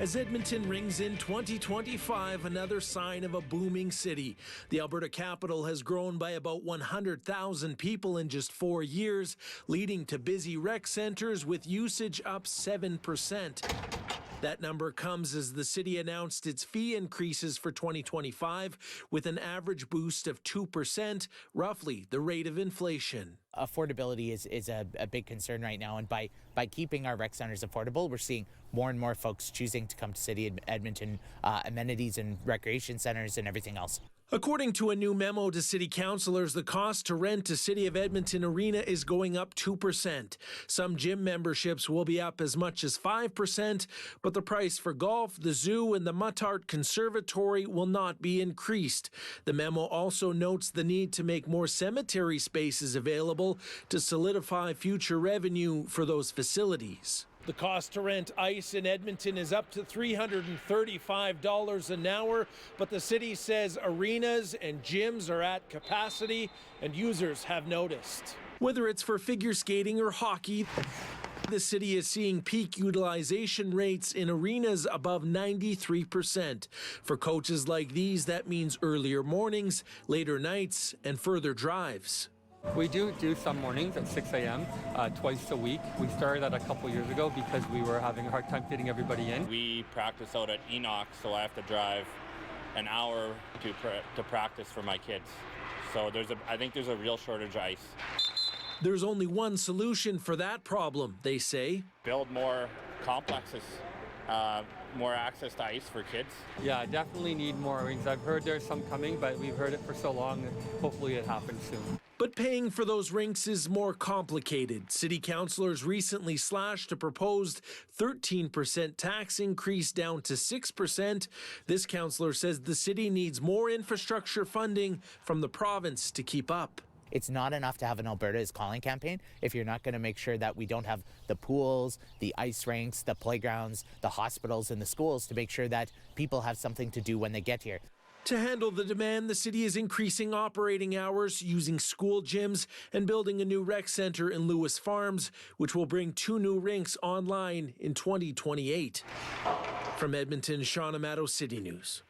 As Edmonton rings in 2025, another sign of a booming city. The Alberta capital has grown by about 100,000 people in just 4 years, leading to busy rec centres with usage up 7%. That number comes as the city announced its fee increases for 2025 with an average boost of 2%, roughly the rate of inflation. Affordability is a big concern right now, and by keeping our rec centers affordable, we're seeing more and more folks choosing to come to City Edmonton amenities and recreation centers and everything else. According to a new memo to city councillors, the cost to rent a City of Edmonton arena is going up 2%. Some gym memberships will be up as much as 5%, but the price for golf, the zoo, and the Muttart Conservatory will not be increased. The memo also notes the need to make more cemetery spaces available to solidify future revenue for those facilities. The cost to rent ice in Edmonton is up to $335 an hour, but the city says arenas and gyms are at capacity and users have noticed. Whether it's for figure skating or hockey, the city is seeing peak utilization rates in arenas above 93%. For coaches like these, that means earlier mornings, later nights, and further drives. We do some mornings at 6 a.m. Twice a week. We started that a couple years ago because we were having a hard time fitting everybody in. We practice out at Enoch, so I have to drive an hour to practice for my kids. So I think there's a real shortage of ice. There's only one solution for that problem, they say. Build more complexes, more access to ice for kids. Yeah, definitely need more rings. I've heard there's some coming, but we've heard it for so long, and hopefully it happens soon. But paying for those rinks is more complicated. City councillors recently slashed a proposed 13% tax increase down to 6%. This councillor says the city needs more infrastructure funding from the province to keep up. It's not enough to have an Alberta is Calling campaign if you're not going to make sure that we don't have the pools, the ice rinks, the playgrounds, the hospitals, and the schools to make sure that people have something to do when they get here. To handle the demand, the city is increasing operating hours, using school gyms, and building a new rec centre in Lewis Farms, which will bring 2 new rinks online in 2028. From Edmonton, Sean Amato, City News.